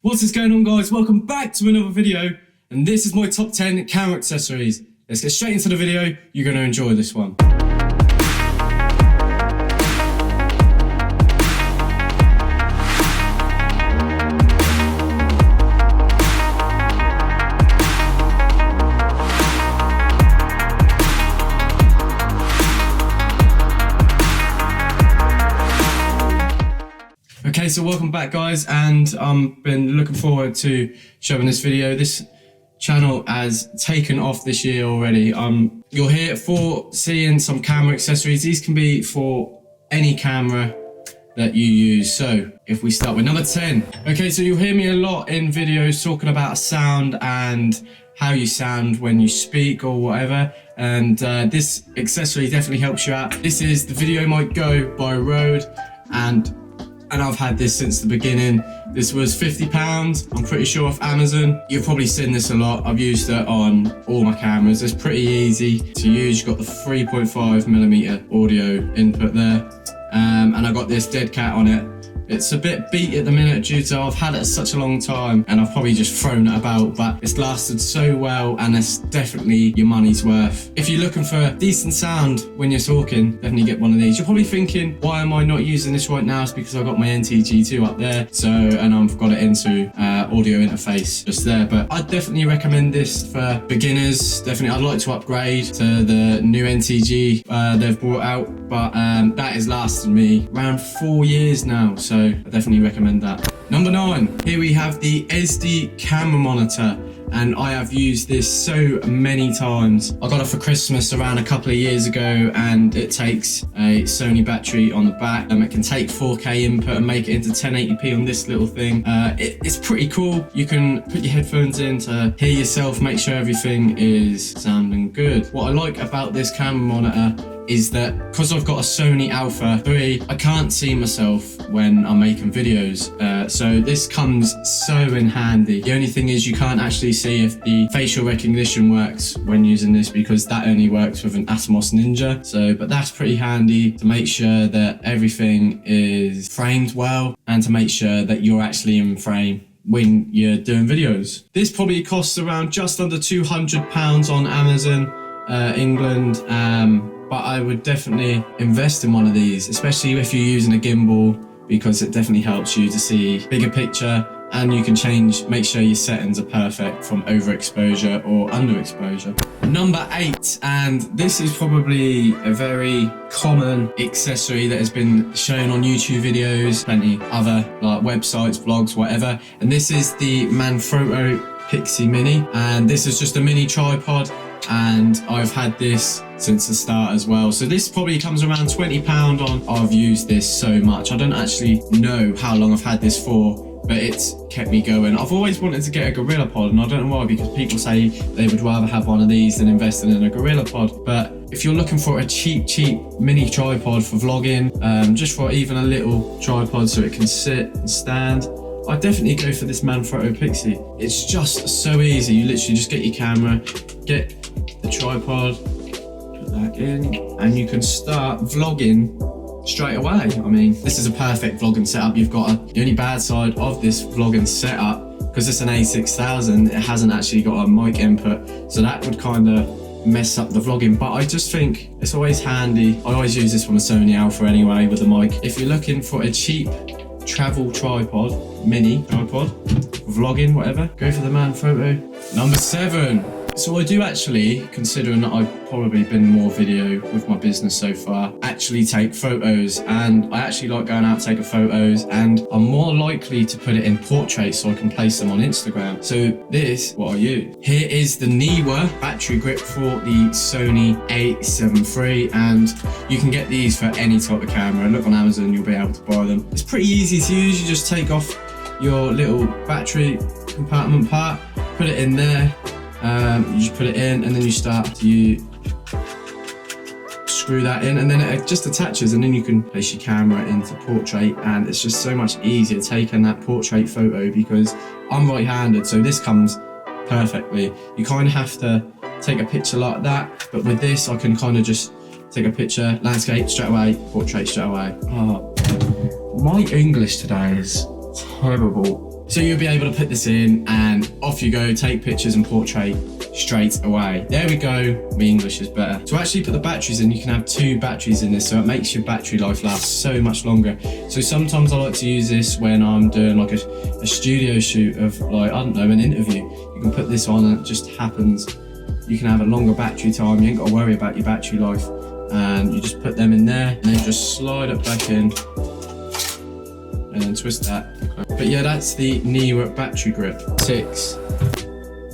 What is going on, guys? Welcome back to another video, and this is my top 10 camera accessories. Let's get straight into the video. You're going to enjoy this one. Okay, so welcome back, guys, and I've been looking forward to showing this video. This channel has taken off this year already. You're here for seeing some camera accessories. These can be for any camera that you use. So if we start with number 10. Okay, so you'll hear me a lot in videos talking about sound and how you sound when you speak or whatever, and this accessory definitely helps you out. This is the Video Mic Go by Rode, and I've had this since the beginning. This was £50, I'm pretty sure, off Amazon. You've probably seen this a lot. I've used it on all my cameras. It's pretty easy to use. You've got the 3.5mm audio input there. And I got this dead cat on it. It's a bit beat at the minute due to I've had it such a long time and I've probably just thrown it about, but it's lasted so well and it's definitely your money's worth. If you're looking for decent sound when you're talking, definitely get one of these. You're probably thinking, why am I not using this right now? It's because I've got my NTG2 up there, and I've got it into audio interface just there, but I'd definitely recommend this for beginners. Definitely, I'd like to upgrade to the new NTG they've brought out, but that has lasted me around 4 years now, so I definitely recommend that. Number 9, here we have the SD camera monitor, and I have used this so many times. I got it for Christmas around a couple of years ago, and it takes a Sony battery on the back. It can take 4K input and make it into 1080p on this little thing. It's pretty cool. You can put your headphones in to hear yourself, make sure everything is sounding good. What I like about this camera monitor is that because I've got a Sony Alpha 3, I can't see myself when I'm making videos. So this comes so in handy. The only thing is you can't actually see if the facial recognition works when using this, because that only works with an Atomos Ninja. But that's pretty handy to make sure that everything is framed well and to make sure that you're actually in frame when you're doing videos. This probably costs around just under £200 on Amazon, England. But I would definitely invest in one of these, especially if you're using a gimbal, because it definitely helps you to see bigger picture, and you can make sure your settings are perfect from overexposure or underexposure. Number 8, and this is probably a very common accessory that has been shown on YouTube videos, plenty other like websites, vlogs, whatever, and this is the Manfrotto Pixie Mini, and this is just a mini tripod, and I've had this since the start as well. So this probably comes around £20 on. I've used this so much. I don't actually know how long I've had this for, but it's kept me going. I've always wanted to get a Gorilla Pod, and I don't know why, because people say they would rather have one of these than investing in a Gorilla Pod. But if you're looking for a cheap mini tripod for vlogging, just for even a little tripod so it can sit and stand, I'd definitely go for this Manfrotto Pixie. It's just so easy. You literally just get your camera, get the tripod, put that in, and you can start vlogging straight away. I mean, this is a perfect vlogging setup. You've got the only bad side of this vlogging setup, because it's an A6000, it hasn't actually got a mic input, so that would kind of mess up the vlogging, but I just think it's always handy. I always use this on a Sony Alpha anyway with the mic. If you're looking for a cheap travel tripod, mini tripod, vlogging, whatever, go for the Manfrotto. Number 7. So I do actually, considering that I've probably been more video with my business so far, actually take photos, and I actually like going out taking photos, and I'm more likely to put it in portrait so I can place them on Instagram. So this, what I use. Here is the Niwa battery grip for the Sony a7 III, and you can get these for any type of camera. Look on Amazon, you'll be able to buy them. It's pretty easy to use. You just take off your little battery compartment part, put it in there, you just put it in, and then you start to screw that in, and then it just attaches, and then you can place your camera into portrait, and it's just so much easier taking that portrait photo, because I'm right-handed, so this comes perfectly. You kind of have to take a picture like that, but with this I can kind of just take a picture, landscape straight away, portrait straight away. Oh, my English today is terrible. So you'll be able to put this in and off you go, take pictures and portrait straight away. There we go, my English is better. To actually put the batteries in, you can have 2 batteries in this, so it makes your battery life last so much longer. So sometimes I like to use this when I'm doing like a studio shoot of like, I don't know, an interview. You can put this on and it just happens. You can have a longer battery time, you ain't got to worry about your battery life. And you just put them in there and then just slide it back in and then twist that. But yeah, that's the Neewer battery grip. 6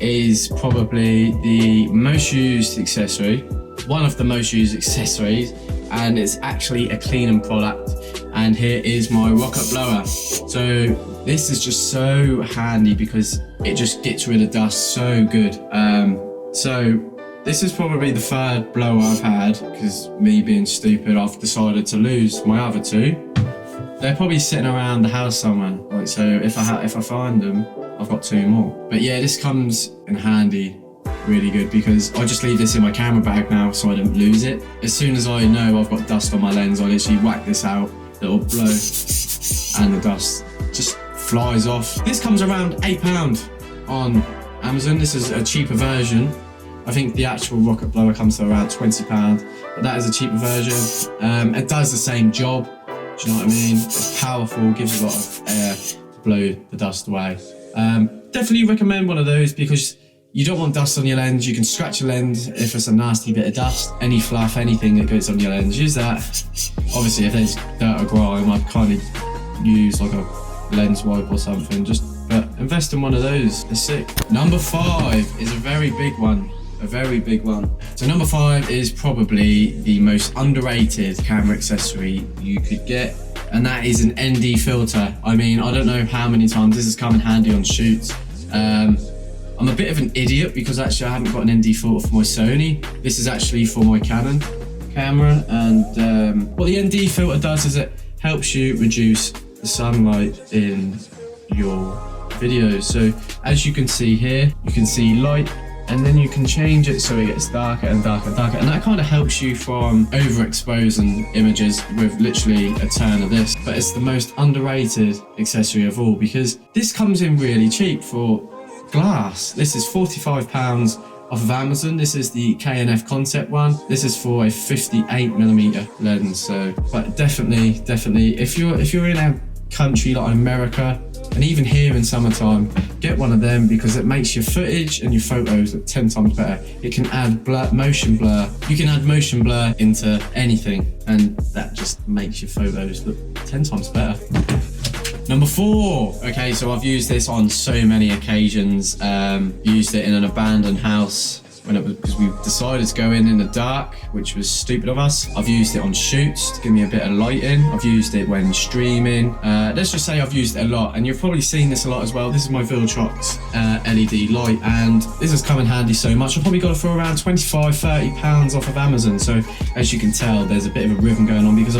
is probably the most used accessory, one of the most used accessories, and it's actually a cleaning product. And here is my rocket blower. So this is just so handy because it just gets rid of dust so good. So this is probably the 3rd blower I've had, because me being stupid, I've decided to lose my other 2. They're probably sitting around the house somewhere. Like, so if I find them, I've got 2 more. But yeah, this comes in handy really good because I just leave this in my camera bag now so I don't lose it. As soon as I know I've got dust on my lens, I literally whack this out, it'll blow and the dust just flies off. This comes around £8 on Amazon. This is a cheaper version. I think the actual rocket blower comes to around £20, but that is a cheaper version. It does the same job. Do you know what I mean? It's powerful, gives a lot of air to blow the dust away. Definitely recommend one of those because you don't want dust on your lens. You can scratch your lens if it's a nasty bit of dust, any fluff, anything that goes on your lens. Use that. Obviously, if there's dirt or grime, I'd kind of use like a lens wipe or something. But invest in one of those. They're sick. Number 5 is a very big one. A very big one. So number 5 is probably the most underrated camera accessory you could get, and that is an ND filter. I mean, I don't know how many times this has come in handy on shoots. I'm a bit of an idiot because actually I haven't got an ND filter for my Sony. This is actually for my Canon camera, and what the ND filter does is it helps you reduce the sunlight in your videos. So as you can see here, you can see light, and then you can change it so it gets darker and darker and darker, and that kind of helps you from overexposing images with literally a turn of this. But it's the most underrated accessory of all because this comes in really cheap for glass. This is £45 off of Amazon. This is the K&F concept one. This is for a 58mm lens. So, but definitely, if you're in a country like America, and even here in summertime, get one of them because it makes your footage and your photos look 10 times better. It can add motion blur. You can add motion blur into anything, and that just makes your photos look 10 times better. Number 4. Okay, so I've used this on so many occasions. Used it in an abandoned house when it was because we decided to go in the dark, which was stupid of us. I've used it on shoots to give me a bit of lighting. I've used it when streaming. Let's just say I've used it a lot, and you've probably seen this a lot as well. This is my Viltrox LED light, and this has come in handy so much. I've probably got it for around £25–30 off of Amazon. So as you can tell, there's a bit of a rhythm going on because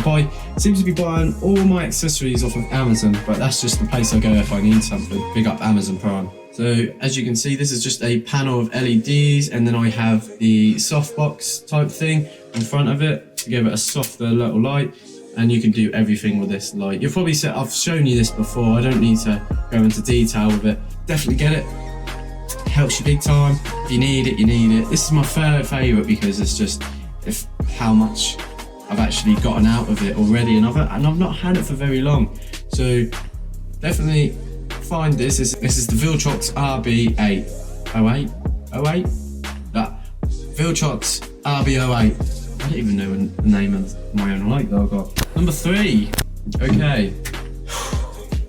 seem to be buying all my accessories off of Amazon, but that's just the place I go if I need something. Big up Amazon Prime. So as you can see, this is just a panel of LEDs, and then I have the softbox type thing in front of it to give it a softer little light, and you can do everything with this light. You've probably said I've shown you this before. I don't need to go into detail with it. Definitely get it. It helps you big time. If you need it, you need it. This is my favourite because it's just how much I've actually gotten out of it already, and I've not had it for very long. So definitely find this. This is the Viltrox RB8. 08? That Viltrox RB08. I don't even know the name of my own light that I've got. Number 3. Okay.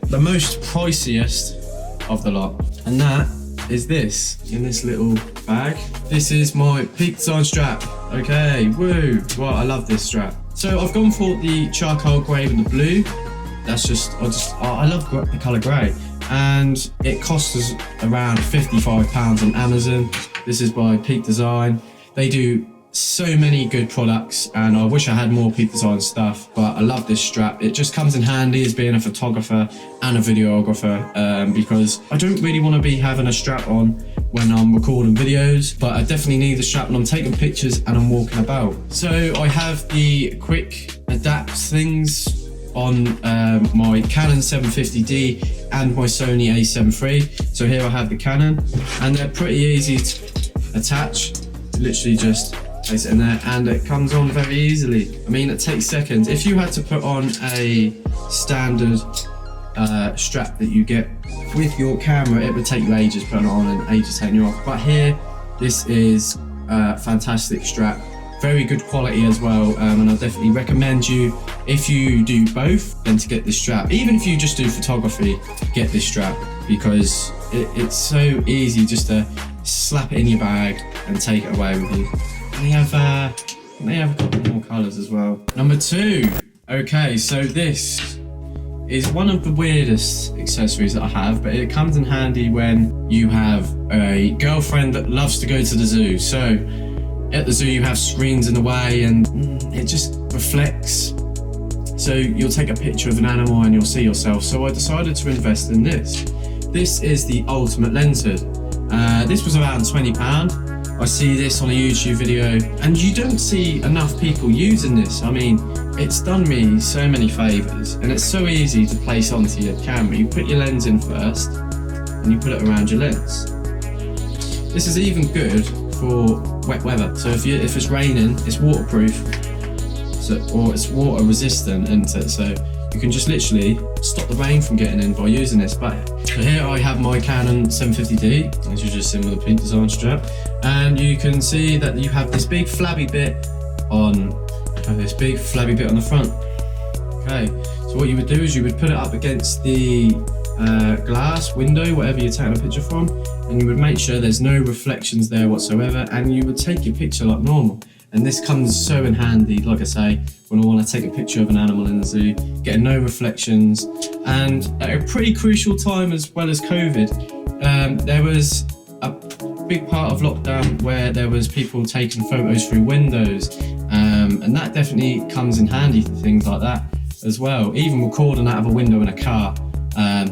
The most priciest of the lot. And that is this in this little bag. This is my Peak Design strap. Okay, woo. Well, I love this strap. So I've gone for the charcoal grey with the blue. That's I love the colour grey. And it costs us around £55 on Amazon. This is by Peak Design. They do so many good products, and I wish I had more Peak Design stuff, but I love this strap. It just comes in handy as being a photographer and a videographer, because I don't really want to be having a strap on when I'm recording videos, but I definitely need the strap when I'm taking pictures and I'm walking about. So I have the quick adapt things on my Canon 750D and my Sony a7 III. So here I have the Canon, and they're pretty easy to attach. Literally just place it in there and it comes on very easily. I mean, it takes seconds. If you had to put on a standard strap that you get with your camera, it would take you ages putting it on and ages taking you off. But here, this is a fantastic strap. Very good quality as well, and I definitely recommend you, if you do both, then to get this strap. Even if you just do photography, get this strap, because it's so easy just to slap it in your bag and take it away with you. And they have a couple more colours as well. Number 2. Okay, so this is one of the weirdest accessories that I have, but it comes in handy when you have a girlfriend that loves to go to the zoo. So at the zoo you have screens in the way and it just reflects. So you'll take a picture of an animal and you'll see yourself. So I decided to invest in this. This is the ultimate lens hood. This was around £20. I see this on a YouTube video and you don't see enough people using this. I mean, it's done me so many favours and it's so easy to place onto your camera. You put your lens in first and you put it around your lens. This is even good for wet weather. So if it's raining, it's waterproof, or it's water resistant, isn't it? So you can just literally stop the rain from getting in by using this. But so here I have my Canon 750D, as you just seen with the pink design strap, and you can see that you have this big flabby bit on the front. Okay, so what you would do is you would put it up against the glass window, whatever you're taking a picture from, and you would make sure there's no reflections there whatsoever, and you would take your picture like normal. And this comes so in handy, like I say, when I want to take a picture of an animal in the zoo, getting no reflections. And at a pretty crucial time as well as COVID, there was a big part of lockdown where there was people taking photos through windows, and that definitely comes in handy for things like that as well. Even recording out of a window in a car. I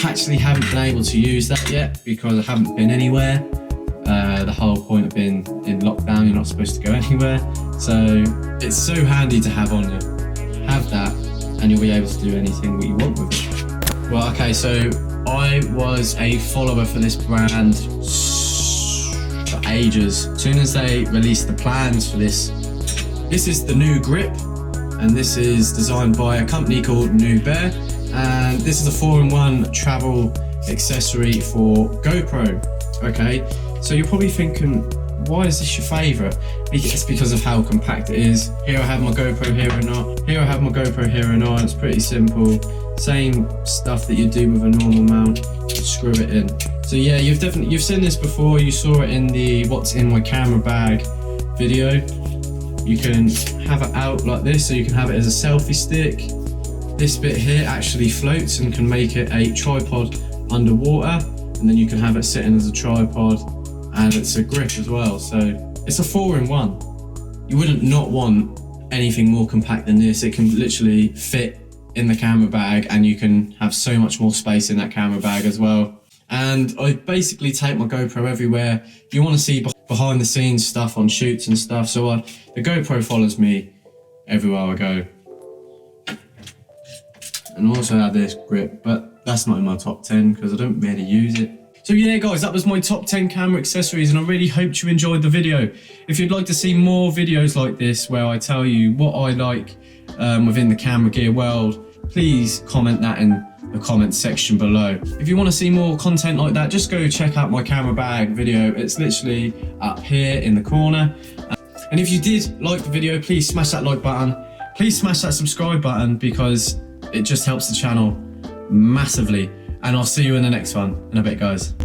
actually haven't been able to use that yet because I haven't been anywhere. The whole point of being in lockdown, you're not supposed to go anywhere. So it's so handy to have on you. Have that and you'll be able to do anything that you want with it. Well, okay, so I was a follower for this brand for ages. As soon as they released the plans for this is the new Grip, and this is designed by a company called New Bear. And this is a 4-in-1 travel accessory for GoPro. Okay, so you're probably thinking, why is this your favourite? It's because of how compact it is. Here I have my GoPro Hero 9. It's pretty simple. Same stuff that you do with a normal mount. Just screw it in. So yeah, you've seen this before. You saw it in the what's in my camera bag video. You can have it out like this, so you can have it as a selfie stick. This bit here actually floats and can make it a tripod underwater, and then you can have it sitting as a tripod, and it's a grip as well. So it's a 4-in-1. You wouldn't not want anything more compact than this. It can literally fit in the camera bag, and you can have so much more space in that camera bag as well. And I basically take my GoPro everywhere. If you want to see behind the scenes stuff on shoots and stuff, so the GoPro follows me everywhere I go. And I also have this grip, but that's not in my top 10 because I don't really use it. So yeah guys, that was my top 10 camera accessories, and I really hope you enjoyed the video. If you'd like to see more videos like this where I tell you what I like within the camera gear world, please comment that in the comments section below. If you want to see more content like that, just go check out my camera bag video. It's literally up here in the corner. And if you did like the video, please smash that like button. Please smash that subscribe button because it just helps the channel massively. And I'll see you in the next one in a bit, guys.